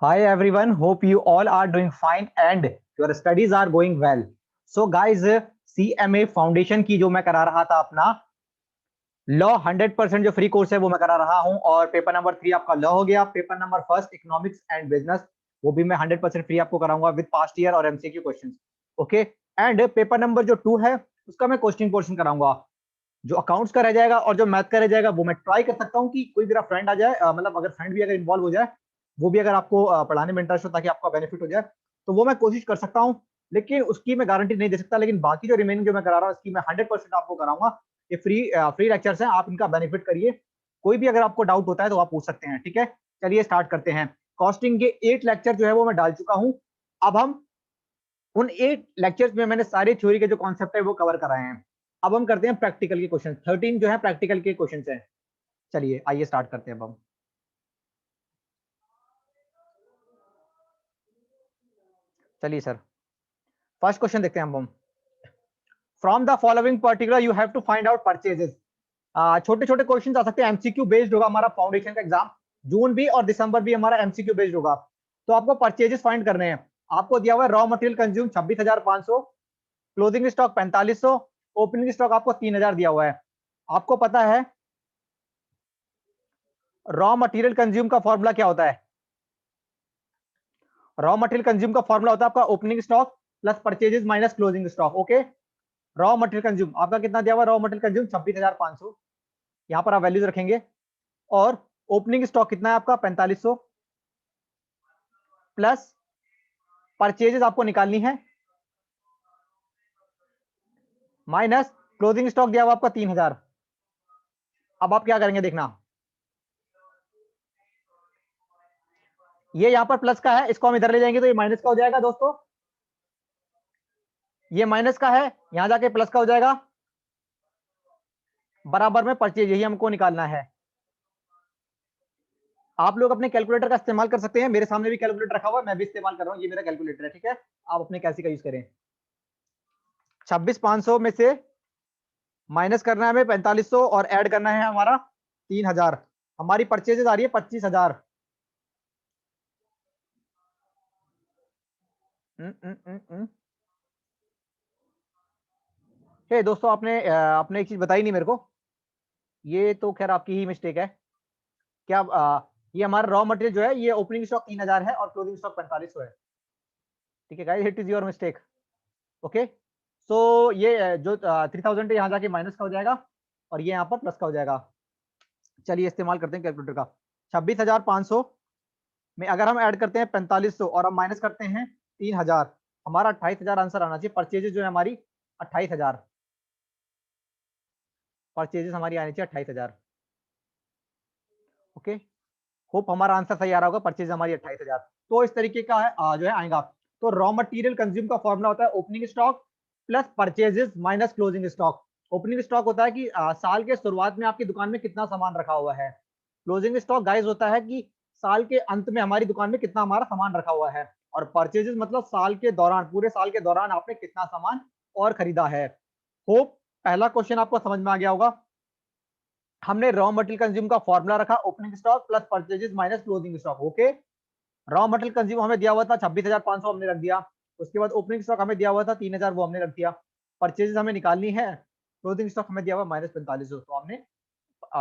Hi everyone, hope you all are doing fine and your studies are going well. So guys, CMA foundation की जो मैं करा रहा था अपना लॉ 100% जो फ्री कोर्स है वो मैं करा रहा हूं और पेपर नंबर 3 आपका लॉ हो गया। Paper number first economics and business वो भी मैं 100% फ्री आपको कराऊंगा विद पास्ट ईयर और MCQ questions. Okay, and paper number जो 2 है उसका मैं क्वेश्चन पोर्शन कराऊंगा। जो अकाउंट्स का रह जाएगा और जो मैथ का रह जाएगा वो मैं ट्राई कर सकता हूँ कि कोई मेरा फ्रेंड आ जाए, मतलब अगर फ्रेंड भी अगर इन्वॉल्व हो जाए, वो भी अगर आपको पढ़ाने में इंटरेस्ट हो ताकि आपका बेनिफिट हो जाए, तो वो मैं कोशिश कर सकता हूँ। लेकिन उसकी मैं गारंटी नहीं दे सकता, लेकिन बाकी जो रिमेनिंग जो मैं करा रहा हूँ उसकी मैं 100% आपको कराऊंगा। ये फ्री लेक्चर्स हैं, आप इनका बेनिफिट करिए। कोई भी अगर आपको डाउट होता है तो आप पूछ सकते हैं। ठीक है, चलिए स्टार्ट करते हैं। कॉस्टिंग के 8 लेक्चर जो है वो मैं डाल चुका हूँ। अब हम उन 8 लेक्चर्स में मैंने सारे थ्योरी के जो कॉन्सेप्ट है वो कवर कराए हैं। अब हम करते हैं प्रैक्टिकल के क्वेश्चन। 13 जो है प्रैक्टिकल के क्वेश्चन हैं। चलिए आइए स्टार्ट करते हैं अब हम। चलिए सर, फर्स्ट क्वेश्चन देखते हैं हम। From the following particular you have to find out purchases. छोटे छोटे क्वेश्चन आ सकते हैं, एमसीक्यू बेस्ड होगा हमारा फाउंडेशन का एग्जाम। जून भी और दिसंबर भी हमारा एमसीक्यू बेस्ड होगा। तो आपको परचेजेस फाइंड करने हैं। आपको दिया हुआ है raw material consume 26,500, closing stock 4500, opening stock आपको 3000 दिया हुआ है। आपको पता है रॉ मटेरियल कंज्यूम का फॉर्मूला क्या होता है? रॉ मटेरियल कंज्यूम का फॉर्मूला होता है आपका opening stock plus purchases minus closing stock. Okay, raw material consume आपका कितना दिया हुआ? रॉ मटेरियल कंज्यूम 26,500, यहां पर आप वैल्यूज रखेंगे। और ओपनिंग स्टॉक कितना है आपका? 4500 प्लस परचेजेस आपको निकालनी है माइनस क्लोजिंग स्टॉक दिया हुआ आपका 3000। अब आप क्या करेंगे देखना, ये यहां पर प्लस का है, इसको हम इधर ले जाएंगे तो ये माइनस का हो जाएगा दोस्तों। ये माइनस का है, यहां जाके प्लस का हो जाएगा। बराबर में परचेज, यही हमको निकालना है। आप लोग अपने कैलकुलेटर का इस्तेमाल कर सकते हैं, मेरे सामने भी कैलकुलेटर रखा हुआ है, मैं भी इस्तेमाल कर रहा हूं, ये मेरा कैलकुलेटर है। ठीक है, आप अपने कैसे का यूज करें। 26,500 में से माइनस करना है हमें 4500 और ऐड करना है हमारा 3000। हमारी परचेजेस आ रही है 25,000। हे दोस्तों, आपने एक चीज बताई नहीं मेरे को। ये तो खैर आपकी ही मिस्टेक है। क्या ये हमारा रॉ मटेरियल जो है ये ओपनिंग स्टॉक 3000 है और क्लोजिंग स्टॉक 4500 है। ठीक है guys, it is your mistake. Okay, so ये जो 3000 है यहाँ जाके माइनस का हो जाएगा और ये यहाँ पर प्लस का हो जाएगा। चलिए इस्तेमाल करते हैं कैलकुलेटर का। 26,500 में अगर हम ऐड करते हैं 4500 और हम माइनस करते हैं 3000, हमारा 28,000 आंसर आना चाहिए। परचेजेस जो है हमारी 28,000, परचेजेस हमारी आनी चाहिए 28,000। ओके, होप हमारा आंसर सही आ रहा होगा। परचेज हमारी 28,000, तो इस तरीके का है जो है आएगा। तो रॉ मटेरियल कंज्यूम का फॉर्मूला होता है opening stock plus purchases minus closing stock. Opening stock होता है कि साल के शुरुआत में आपकी दुकान में कितना सामान रखा हुआ है। क्लोजिंग स्टॉक गाइस होता है कि साल के अंत में हमारी दुकान में कितना हमारा सामान रखा हुआ है। और परचेजेस मतलब साल के दौरान, पूरे साल के दौरान आपने कितना सामान और खरीदा है। होप पहला क्वेश्चन आपको समझ में आ गया होगा। हमने रॉ मटेरियल कंज्यूम का फॉर्मूला रखा opening stock plus purchases minus closing stock. Okay, raw material consume हमें दिया हुआ था 26,500, हमने रख दिया। उसके बाद ओपनिंग स्टॉक हमें दिया हुआ था 3000, वो हमने रख दिया। परचेजेस हमें निकालनी है, क्लोजिंग स्टॉक हमें दिया हुआ माइनस 4500, तो हमने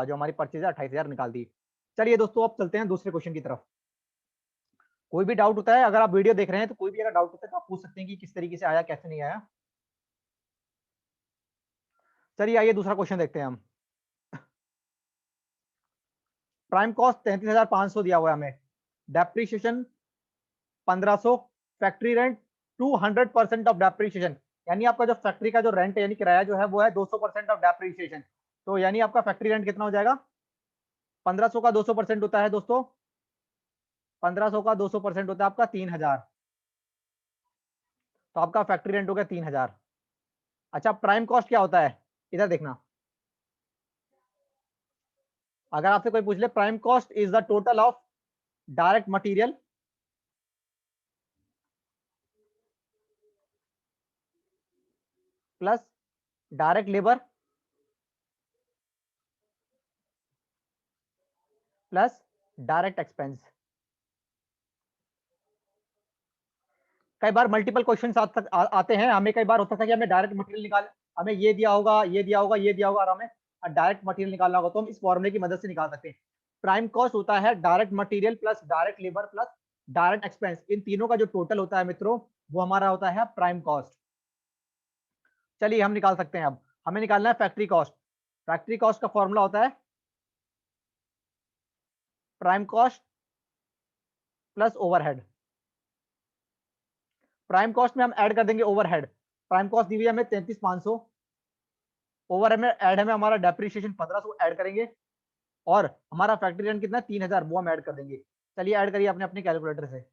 जो हमारी परचेज है 28,000 निकाल दी। चलिए दोस्तों, अब चलते हैं दूसरे क्वेश्चन की तरफ। कोई भी डाउट होता है, अगर आप वीडियो देख रहे हैं तो कोई भी अगर डाउट होता है तो आप पूछ सकते हैं कि किस तरीके से आया, कैसे नहीं आया। चलिए आइए दूसरा क्वेश्चन देखते हैं हम। प्राइम कॉस्ट 33,500 दिया हुआ है हमें, depreciation 1500, factory rent 200% of depreciation. यानी आपका जो फैक्ट्री का जो रेंट है यानी किराया जो है वो है 200% ऑफ डेप्रीशिएशन। तो यानी आपका फैक्ट्री रेंट कितना हो जाएगा? 1500 का 200% होता है दोस्तों, 1500 का 200% होता है आपका 3000। तो आपका फैक्ट्री रेंट हो गया 3000। अच्छा, प्राइम कॉस्ट क्या होता है? इधर देखना, अगर आपसे कोई पूछ ले prime cost is the total of direct material plus direct labour plus direct expense. कई बार मल्टीपल क्वेश्चन आते हैं, हमें कई बार होता था कि हमें डायरेक्ट मटेरियल निकाल, हमें ये दिया होगा, ये दिया होगा, ये दिया होगा, और हमें डायरेक्ट मटेरियल निकालना होगा, तो हम इस फॉर्मूले की मदद से निकाल सकते हैं। प्राइम कॉस्ट होता है direct material plus direct labour plus direct expense, इन तीनों का जो टोटल होता है मित्रों, वो हमारा होता है प्राइम कॉस्ट। चलिए हम निकाल सकते हैं। अब हमें निकालना है फैक्ट्री कॉस्ट। फैक्ट्री कॉस्ट का फॉर्मूला होता है prime cost plus overhead. Prime cost में हम ऐड कर देंगे ओवरहेड। प्राइम कॉस्ट दी हुई है हमें 33,500, ओवर में ऐड है हमारा डेप्रिसिएशन 1500 ऐड करेंगे, और हमारा फैक्ट्री रेंट कितना 3000, वो हम ऐड कर देंगे। चलिए ऐड करिए अपने अपने कैलकुलेटर से,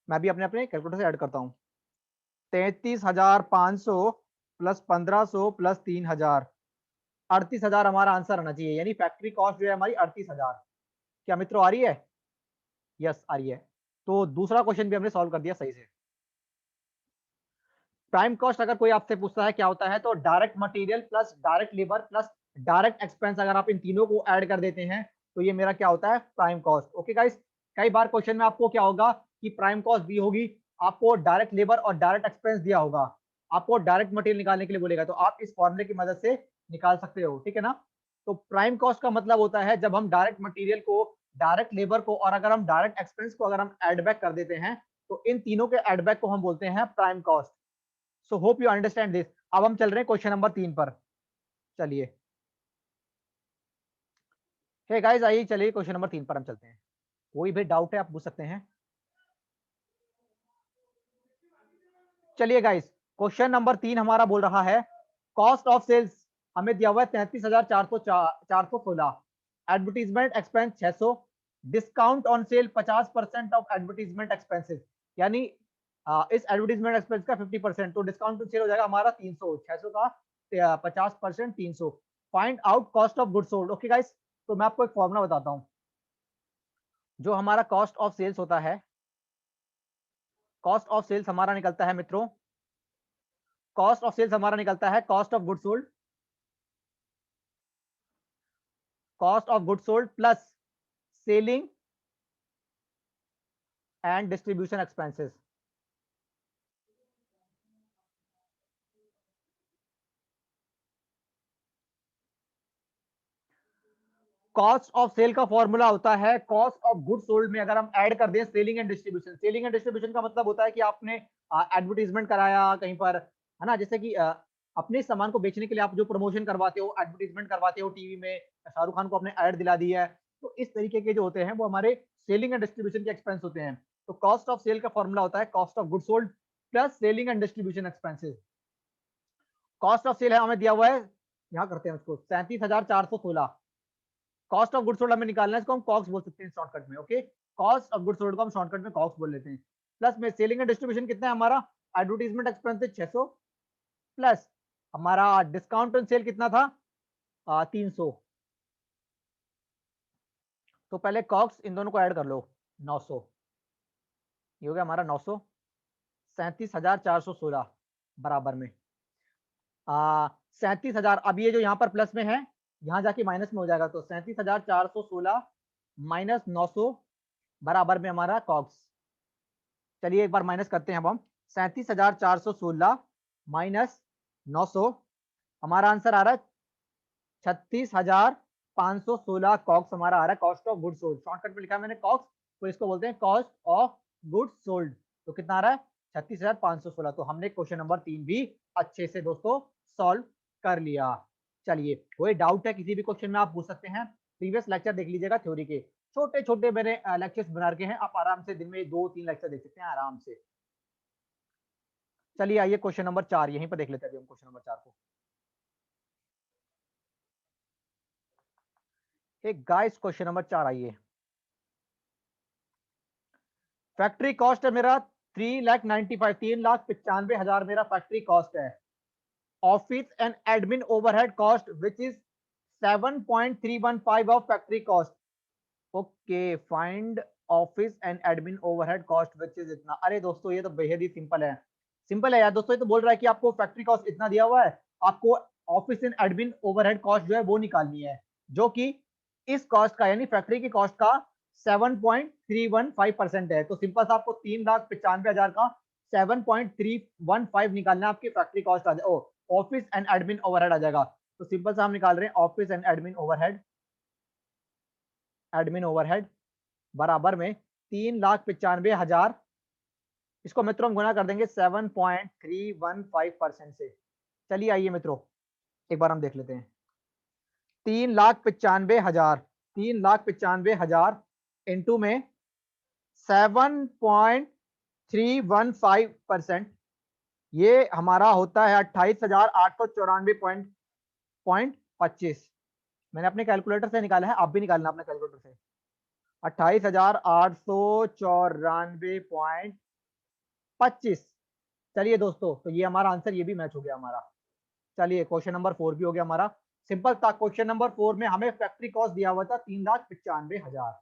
मैं भी अपने अपने कैलकुलेटर से ऐड करता हूँ। 33,500 प्लस 1500 प्लस 3000, 38,000 हमारा आंसर आना चाहिए, यानी फैक्ट्री कॉस्ट जो है हमारी 38,000। क्या मित्रों आ रही है? यस आ रही है। तो दूसरा क्वेश्चन भी हमने सॉल्व कर दिया सही से। प्राइम कॉस्ट अगर कोई आपसे पूछता है क्या होता है, तो direct material plus direct labour plus direct expense, अगर आप इन तीनों को ऐड कर देते हैं तो ये मेरा क्या होता है प्राइम कॉस्ट। ओके गाइस, कई बार क्वेश्चन में आपको क्या होगा कि प्राइम कॉस्ट दी होगी, आपको डायरेक्ट लेबर और डायरेक्ट एक्सपेंस दिया होगा, आपको डायरेक्ट मटेरियल निकालने के लिए बोलेगा, तो आप इस फॉर्मूले की मदद से निकाल सकते हो, ठीक है ना। तो प्राइम कॉस्ट का मतलब होता है जब हम डायरेक्ट मटेरियल को, डायरेक्ट लेबर को, और अगर हम डायरेक्ट एक्सपेंस को अगर हम एड बैक कर देते हैं, तो इन तीनों के एड बैक को हम बोलते हैं prime cost. So hope you understand this. अब हम चल रहे हैं क्वेश्चन नंबर 3 पर। चलिए हे गाइस, आइए चलिए क्वेश्चन नंबर 3 पर हम चलते हैं। कोई भी डाउट है आप पूछ सकते हैं। चलिए गाइस, क्वेश्चन नंबर 3 हमारा बोल रहा है कॉस्ट ऑफ सेल्स हमें दिया हुआ है 33,416, advertisement expense 600, discount on sale 50% of advertisement expenses, यानी इस एडवर्टीजमेंट एक्सपेंस का 50%, तो डिस्काउंट ऑन सेल हो जाएगा हमारा 300, 600 का 50%, 300। Find out cost of good sold. Okay guys, तो मैं आपको एक फॉर्मूला बताता हूं। जो हमारा कॉस्ट ऑफ सेल्स होता है, कॉस्ट ऑफ सेल्स हमारा निकलता है मित्रों, कॉस्ट ऑफ सेल्स हमारा निकलता है cost of good sold, cost of good sold plus selling and distribution expenses. Cost of sale का फॉर्मूला होता है कॉस्ट ऑफ गुड सोल्ड में अगर हम ऐड कर दें selling and distribution. Selling and distribution का मतलब होता है कि आपने एडवर्टीजमेंट कराया कहीं पर, है ना, जैसे कि अपने सामान को बेचने के लिए आप जो प्रमोशन करवाते हो, एडवर्टीजमेंट करवाते हो टीवी में, शाहरुख खान को आपने ऐड दिला दी है, तो इस तरीके के जो होते हैं वो हमारे सेलिंग एंड डिस्ट्रीब्यूशन के एक्सपेंस होते हैं। तो कॉस्ट ऑफ सेल का फॉर्मूला होता है cost of good sold plus selling and distribution expenses. Cost of sale है हमें दिया हुआ है, यहाँ करते हैं उसको 37,416, कॉस्ट ऑफ गुड सोल्ड हमें निकालना है, इसको हम कॉस्ट बोल सकते हैं शॉर्टकट में। Okay, cost of good sold को हम शॉर्टकट में कॉस्ट बोल लेते हैं। प्लस में सेलिंग एंड डिस्ट्रीब्यूशन कितना है हमारा, एडवर्टीजमेंट एक्सपेंस 600, प्लस हमारा डिस्काउंट ऑन सेल कितना था 300। तो पहले कॉक्स इन दोनों को ऐड कर लो, 900, ये हो गया हमारा 900, 37,416 बराबर में 37,000। अब ये जो यहाँ पर प्लस में है, यहाँ जाके माइनस में हो जाएगा, तो 37,416 माइनस 900 बराबर में हमारा कॉक्स। चलिए एक बार माइनस करते हैं अब हम, 37,416 माइनस 900, हमारा आंसर आ रहा है 36,516 कॉक्स हमारा आ रहा है, cost of good sold. Shortcut में लिखा है मैंने कॉक्स, तो इसको बोलते हैं कॉस्ट ऑफ गुड सोल्ड। तो कितना आ रहा है 36,516। तो हमने क्वेश्चन नंबर 3 भी अच्छे से दोस्तों सॉल्व कर लिया। चलिए, कोई डाउट है किसी भी क्वेश्चन में आप पूछ सकते हैं। प्रीवियस लेक्चर देख लीजिएगा, थ्योरी के छोटे छोटे मैंने लेक्चर्स बना के हैं, आप आराम से दिन में 2-3 लेक्चर देख सकते हैं आराम से। चलिए आइए क्वेश्चन नंबर 4 यहीं पर देख लेते हैं अभी हम क्वेश्चन नंबर 4 को। एक गाइस क्वेश्चन नंबर 4 आइए। फैक्ट्री कॉस्ट है मेरा 3,95,000, 3,95,000 मेरा फैक्ट्री कॉस्ट है। Office and admin overhead cost which is 7.315 of factory cost. Okay, find office and admin overhead cost which is इतना। अरे दोस्तों ये तो बेहद ही सिंपल है, सिंपल है यार दोस्तों। ये तो बोल रहा है कि आपको फैक्ट्री कॉस्ट इतना दिया हुआ है, आपको office and admin overhead cost जो है वो निकालनी है, जो कि इस कॉस्ट का यानी फैक्ट्री की कॉस्ट का 7.315% है। तो सिंपल सा आपको 3,95,000 का 7.315 निकालना है, आपकी फैक्ट्री कॉस्ट आ जाए, ऑफिस एंड एडमिन ओवरहेड आ जाएगा। तो सिंपल सा हम निकाल रहे हैं ऑफिस एंड एडमिन ओवरहेड बराबर में 3,95,000, इसको मित्रों हम गुना कर देंगे 7.315% से। चलिए आइए मित्रों एक बार हम देख लेते हैं। 3,95,000 इंटू में 7.315%, ये हमारा होता है 28,894.25। मैंने अपने कैलकुलेटर से निकाला है, आप भी निकालना अपने कैलकुलेटर से। 28,894.25। चलिए दोस्तों, तो ये हमारा आंसर, ये भी मैच हो गया हमारा। चलिए क्वेश्चन नंबर 4 भी हो गया हमारा। सिंपल था, क्वेश्चन नंबर 4 में हमें फैक्ट्री कॉस्ट दिया हुआ था 3,95,000।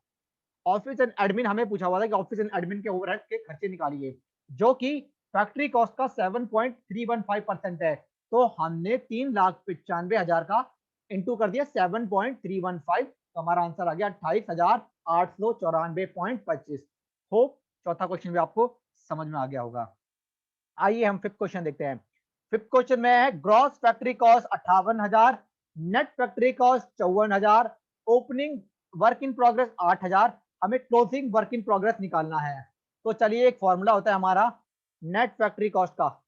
ऑफिस एंड एडमिन हमें पूछा हुआ था कि ऑफिस एंड एडमिन के ओवरहेड के खर्चे निकालिए, जो कि फैक्ट्री कॉस्ट का 7.315% है। तो हमने 3,95,000 का इंटू कर दिया 7.315, तो हमारा आंसर आ गया 28,894.25। होप चौथा क्वेश्चन भी आपको समझ में आ गया होगा। आइए हम फिफ्थ क्वेश्चन देखते हैं। फिफ्थ क्वेश्चन में है gross factory cost 58,000, net factory cost 54,000, opening work in progress 8,000, हमें क्लोजिंग वर्क इन प्रोग्रेस निकालना है। तो चलिए एक फॉर्मूला होता है हमारा नेट फैक्ट्री कॉस्ट का।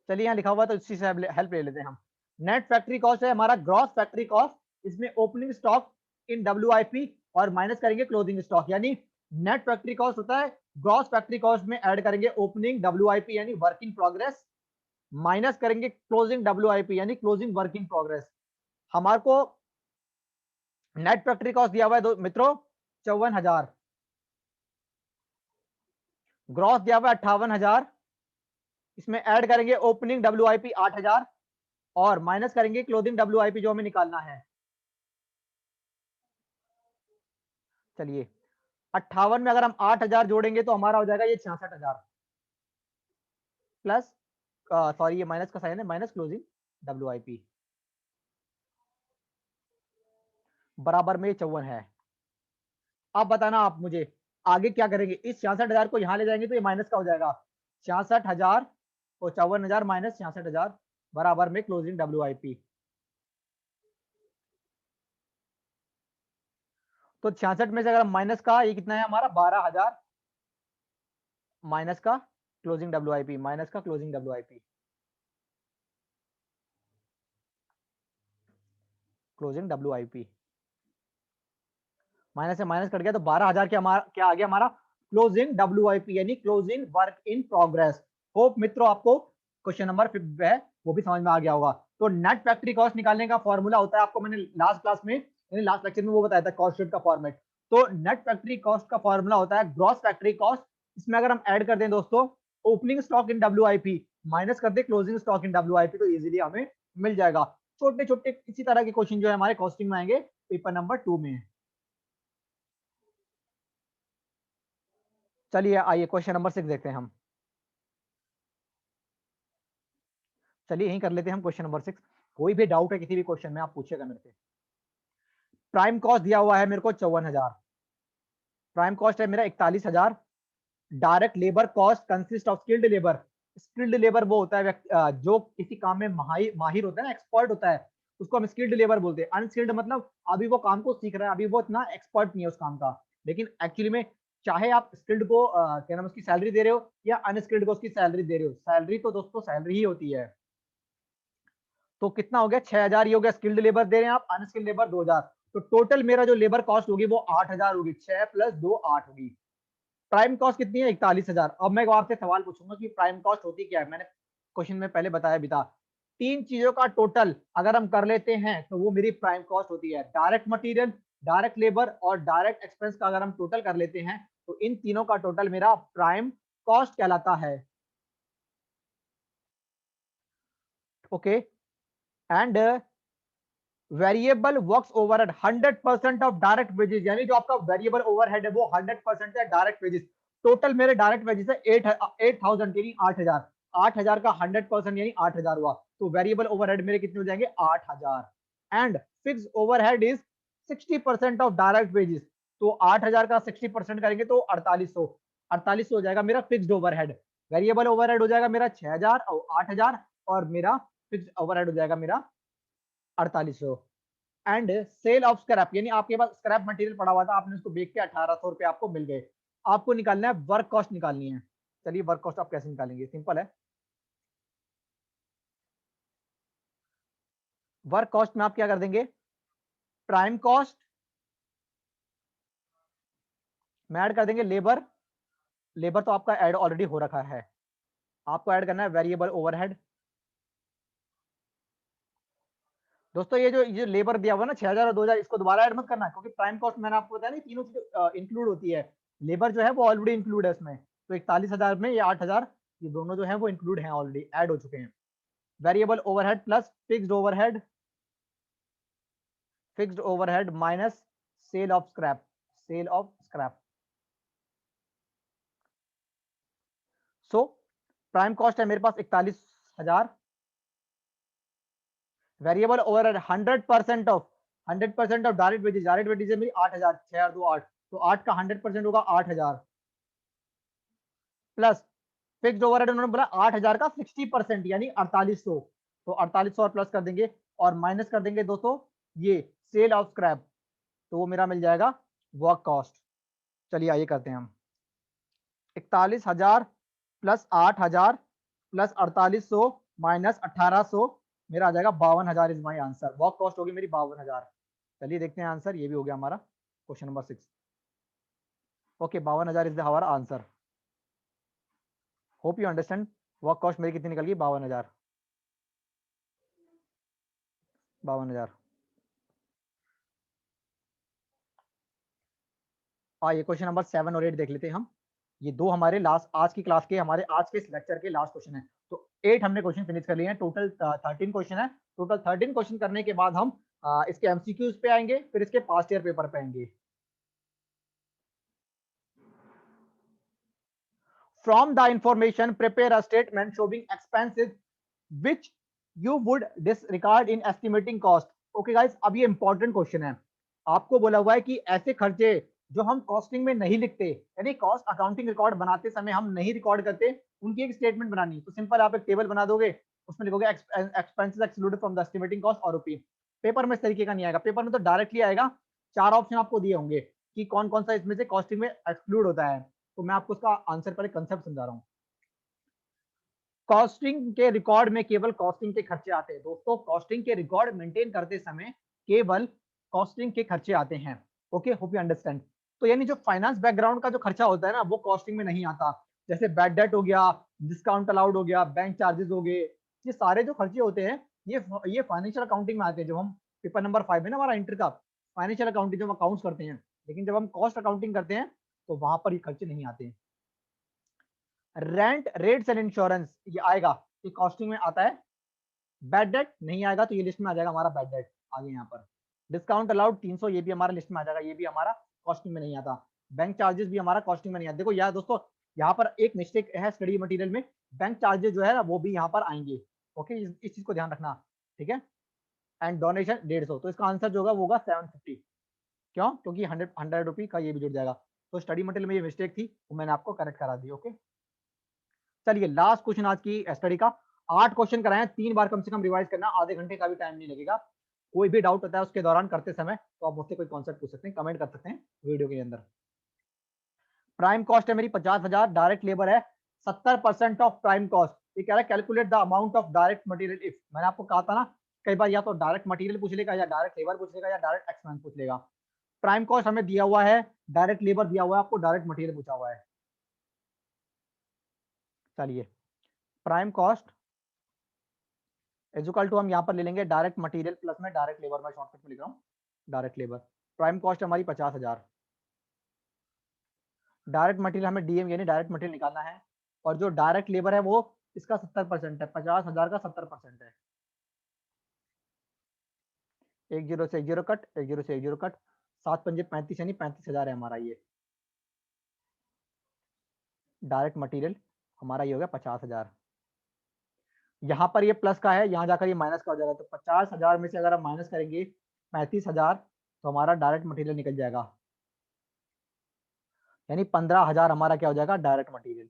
चलिए यहां लिखा हुआ तो इसी से हेल्प ले लेते हैं हम। नेट फैक्ट्री कॉस्ट है हमारा ग्रॉस फैक्ट्री कॉस्ट, इसमें ओपनिंग स्टॉक इन WIP और माइनस करेंगे क्लोजिंग स्टॉक, यानी नेट फैक्ट्री कॉस्ट होता है ग्रॉस फैक्ट्री कॉस्ट में ऐड करेंगे ओपनिंग WIP यानी वर्क इन प्रोग्रेस, माइनस करेंगे क्लोजिंग WIP यानी क्लोजिंग वर्क इन प्रोग्रेस। हमारे को नेट फैक्ट्री कॉस्ट दिया हुआ है मित्रों 54,000, ग्रॉस दिया हुआ है 58,000, इसमें ऐड करेंगे ओपनिंग WIP 8,000 और माइनस करेंगे क्लोजिंग WIP जो हमें निकालना है। चलिए 58 में अगर हम 8,000 जोड़ेंगे तो हमारा हो जाएगा ये 66,000 प्लस, सॉरी ये माइनस का साइन है, माइनस क्लोजिंग WIP बराबर में 54 है। अब बताना आप मुझे आगे क्या करेंगे, इस 66,000 को यहां ले जाएंगे तो ये माइनस का हो जाएगा 66,000 और 54,000 माइनस 66,000 बराबर में क्लोजिंग WIP। तो 66 में से अगर माइनस का ये कितना है हमारा 12,000 माइनस का क्लोजिंग WIP, माइनस का closing WIP, closing WIP minus से माइनस कट गया तो 12,000 क्या आ गया हमारा क्लोजिंग WIP यानी closing work in progress. Hope मित्रों आपको क्वेश्चन नंबर 5 है वो भी समझ में आ गया होगा। तो नेट फैक्ट्री कॉस्ट निकालने का फॉर्मूला होता है, आपको मैंने लास्ट क्लास में यानी लास्ट लेक्चर में वो बताया था कॉस्ट शीट का फॉर्मेट। तो नेट फैक्ट्री कॉस्ट का फॉर्मूला होता है ग्रॉस फैक्ट्री कॉस्ट, इसमें अगर हम ऐड कर दें दोस्तों opening stock in WIP minus कर दे क्लोजिंग स्टॉक इन WIP तो इजीली हमें मिल जाएगा। छोटे छोटे इसी तरह के क्वेश्चन जो है हमारे कॉस्टिंग में आएंगे पेपर नंबर 2 में। चलिए आइए क्वेश्चन नंबर 6 देखते हैं हम। चलिए यही कर लेते हैं हम क्वेश्चन नंबर 6। कोई भी डाउट है किसी भी क्वेश्चन में आप पूछिएगा मेरे से। प्राइम कॉस्ट दिया हुआ है मेरे को 54,000, प्राइम कॉस्ट है मेरा 41,000। Direct labour cost consist of skilled labour, skilled labour वो होता है जो किसी काम में माहिर होता है ना, एक्सपर्ट होता है, उसको हम स्किल्ड लेबर बोलते हैं। अनस्किल्ड मतलब अभी वो काम को सीख रहा है, अभी वो इतना एक्सपर्ट नहीं है उस काम का, लेकिन एक्चुअली में चाहे आप स्किल्ड को क्या नाम उसकी सैलरी दे रहे हो या अनस्किल्ड को उसकी सैलरी दे रहे हो, सैलरी तो दोस्तों सैलरी ही होती है। तो कितना हो गया 6,000 ही हो गया, स्किल्ड लेबर दे रहे हैं आप, अनस्किल्ड लेबर 2,000, तो टोटल मेरा जो लेबर कॉस्ट होगी वो 8,000 होगी, 6 प्लस 2 8 होगी। प्राइम कॉस्ट कितनी है 41,000। अब मैं आपसे सवाल पूछूंगा कि प्राइम कॉस्ट होती क्या है, मैंने क्वेश्चन में पहले बताया भी था। तीन चीजों का टोटल अगर हम कर लेते हैं तो वो मेरी प्राइम कॉस्ट होती है, डायरेक्ट मटेरियल, डायरेक्ट लेबर और डायरेक्ट एक्सपेंस का अगर हम टोटल कर लेते हैं तो इन तीनों का टोटल मेरा प्राइम कॉस्ट कहलाता है। Okay, and variable works overhead 100% of direct wages, यानी जो आपका वेरिएबल ओवरहेड है वो 100% है डायरेक्ट वेजेस। टोटल मेरे डायरेक्ट वेजेस है 8,000 यानी 8,000, 8,000 का 100% यानी 8,000 हुआ, तो वेरिएबल ओवरहेड मेरे कितने हो जाएंगे 8,000। And fix overhead is 60% of direct wages, तो 8,000 का 60% करेंगे तो 4800, 4800 हो जाएगा मेरा फिक्स्ड ओवरहेड। वेरिएबल ओवरहेड हो जाएगा मेरा 6000 और 8000, और मेरा फिक्स्ड ओवरहेड हो जाएगा मेरा 4800। एंड सेल ऑफ स्क्रैप, यानी आपके पास स्क्रैप मटेरियल पड़ा हुआ था, आपने उसको बेच के 1800 रुपए आपको मिल गए। आपको निकालना है वर्क कॉस्ट निकालनी है। चलिए वर्क कॉस्ट आप कैसे निकालेंगे, सिंपल है। वर्क कॉस्ट में आप क्या कर देंगे, प्राइम कॉस्ट में ऐड कर देंगे लेबर। लेबर तो आपका ऐड ऑलरेडी हो रखा है, आपको ऐड करना है वेरिएबल ओवरहेड। दोस्तों ये जो लेबर दिया हुआ ना 6000 और 2000, इसको दोबारा ऐड मत करना, क्योंकि प्राइम कॉस्ट मैंने आपको बताया ना तीनों चीज इंक्लूड होती है। लेबर जो है वो ऑलरेडी इंक्लूड है इसमें, तो 41,000 में ये 8,000, ये दोनों जो है वो इंक्लूड हैं, ऑलरेडी ऐड हो चुके हैं। Variable overhead plus fixed overhead, fixed overhead minus sale of scrap, sale of scrap. So prime cost है मेरे पास 41,000, variable overhead 100% of, 100% of direct wages, direct wages है मेरी 8,000, 6 2 8, तो 8 का 100% होगा 8,000, प्लस फिक्स्ड ओवरहेड उन्होंने बोला 8,000 का 60% यानी 4800, तो 4800 और प्लस कर देंगे, और माइनस कर देंगे दोस्तों ये सेल ऑफ स्क्रैप, तो वो मेरा मिल जाएगा वर्क कॉस्ट। चलिए आइए करते हैं हम, 41,000 प्लस 8,000 प्लस 4800 माइनस 1800, मेरा आ जाएगा 52,000 is my answer. Work cost होगी मेरी 52,000। चलिए देखते हैं आंसर, ये भी हो गया हमारा question number 6। Okay 52,000 is the हमारा answer. Hope you understand. Work cost मेरी कितनी निकल गई, 52,000, 52,000। ये क्वेश्चन नंबर 7 और 8 देख लेते हैं हम। ये दो हमारे लास्ट आज की क्लास के, हमारे आज के इस लेक्चर के लास्ट क्वेश्चन है। तो 8 हमने क्वेश्चन फिनिश कर लिए हैं, टोटल 13 क्वेश्चन है। टोटल 13 क्वेश्चन करने के बाद हम इसके एमसीक्यूज पे आएंगे, फिर इसके पास्ट ईयर पेपर पे आएंगे। From the information, prepare a statement showing expenses which you would disregard in estimating cost. Okay guys, अब ये इंपॉर्टेंट क्वेश्चन है। आपको बोला हुआ है कि ऐसे खर्चे जो हम कॉस्टिंग में नहीं लिखते, यानी कॉस्ट अकाउंटिंग रिकॉर्ड बनाते समय हम नहीं रिकॉर्ड करते, उनकी एक स्टेटमेंट बनानी। तो सिंपल आप एक टेबल बना दोगे, उसमें लिखोगे expenses excluded from the estimating cost और रुपी। पेपर में इस तरीके का नहीं आएगा, पेपर में तो डायरेक्टली आएगा, 4 ऑप्शन आपको दिए होंगे कि कौन कौन सा इसमें से कॉस्टिंग में एक्सक्लूड होता है। तो मैं आपको उसका आंसर पहले कंसेप्ट समझा रहा हूँ। कॉस्टिंग के रिकॉर्ड में केवल कॉस्टिंग के खर्चे आते हैं दोस्तों, कॉस्टिंग के रिकॉर्ड मेंटेन करते समय केवल कॉस्टिंग के खर्चे आते हैं। Okay hope you understand. तो यानी जो फाइनेंस बैकग्राउंड का जो खर्चा होता है ना, वो कॉस्टिंग में नहीं आता। जैसे बैड डेट हो गया, डिस्काउंट अलाउड हो गया, बैंक चार्जेस हो गए, ये सारे जो खर्चे होते हैं ये फाइनेंशियल अकाउंटिंग में आते हैं। जब हम पेपर नंबर 5 है ना हमारा इंटर का, फाइनेंशियल अकाउंटिंग, जब हम अकाउंट्स करते हैं, लेकिन जब हम कॉस्ट अकाउंटिंग करते हैं तो वहां पर ये खर्चे नहीं आते हैं। रेंट रेट्स एंड इंश्योरेंस ये आएगा, ये कॉस्टिंग में आता है। बैड डेट नहीं आएगा, तो ये लिस्ट में आ जाएगा हमारा बैड डेट आगे यहाँ पर। डिस्काउंट अलाउड 300, ये भी हमारा लिस्ट में आ जाएगा, ये भी हमारा कॉस्टिंग में नहीं आता। बैंक चार्जेस भी हमारा कॉस्टिंग में नहीं आता। देखो यार दोस्तों, यहाँ पर एक मिस्टेक है स्टडी मटेरियल में, बैंक चार्जेस जो है ना वो भी यहाँ पर आएंगे। ओके इस चीज को ध्यान रखना, ठीक है। एंड डोनेशन 150, तो इसका आंसर जो होगा वो होगा 750। क्यों, क्योंकि 100 रुपी का ये भी जुड़ जाएगा। तो स्टडी मटेरियल में ये मिस्टेक थी, वो मैंने आपको करेक्ट करा दी। ओके चलिए लास्ट क्वेश्चन आज की स्टडी का। 8 क्वेश्चन कराए हैं, 3 बार कम से कम रिवाइज करना, आधे घंटे का भी टाइम नहीं लगेगा। कोई भी डाउट होता है उसके दौरान करते समय तो आप मुझसे कोई कॉन्सेप्ट पूछ सकते हैं, कमेंट कर सकते हैं वीडियो के अंदर। प्राइम कॉस्ट है मेरी 50,000, डायरेक्ट लेबर है 70% ऑफ प्राइम कॉस्ट। ये कह रहा है calculate the amount of direct material if. मैंने आपको कहा था ना, कई बार या तो डायरेक्ट मटेरियल पूछ लेगा, या डायरेक्ट लेबर पूछ लेगा, या डायरेक्ट एक्सपेंस पूछ लेगा। प्राइम कॉस्ट हमें दिया हुआ है, डायरेक्ट लेबर दिया हुआ है, आपको डायरेक्ट मटेरियल पूछा हुआ है। चलिए प्राइम कॉस्ट इक्वल टू हम यहाँ पर ले लेंगे डायरेक्ट मटेरियल प्लस में डायरेक्ट लेबर, मैं शॉर्टकट में लिख रहा हूँ डायरेक्ट लेबर। प्राइम कॉस्ट हमारी 50,000, डायरेक्ट मटेरियल हमें डीएम यानी डायरेक्ट मटेरियल निकालना है, और जो डायरेक्ट लेबर है वो इसका 70% है, 50,000 का 70% है। 10 से 10 कट, 10 से 10 कट, 7 पंजे 35 यानी 35,000 है हमारा ये डायरेक्ट मटेरियल। हमारा ये हो गया 50,000। यहाँ पर ये प्लस का है, यहाँ जाकर ये माइनस का हो जाएगा। तो 50,000 में से अगर हम माइनस करेंगे 35,000, तो हमारा डायरेक्ट मटेरियल निकल जाएगा यानी 15,000 हमारा क्या हो जाएगा, direct material.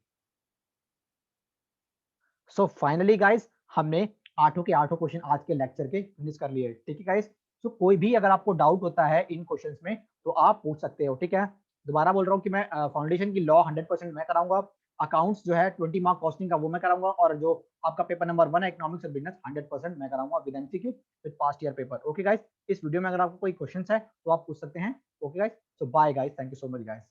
So finally guys हमने आठों के आठों क्वेश्चन आज के लेक्चर के फिनिश कर लिए। ठीक है गाइस, सो कोई भी अगर आपको डाउट होता है इन क्वेश्चंस में तो आप पूछ सकते हो। ठीक है, दोबारा बोल रहा हूँ कि मैं फाउंडेशन की लॉ 100% मैं कराऊंगा, अकाउंट्स जो है 20 मार्क कॉस्टिंग का वो मैं कराऊंगा, और जो आपका पेपर नंबर 1 है इकोनॉमिक्स और बिजनेस 100% मैं कराऊंगा with MCQ with past year paper. Okay guys, इस वीडियो में अगर आपको कोई क्वेश्चन है तो आप पूछ सकते हैं। Okay guys, so bye guys, thank you so much guys.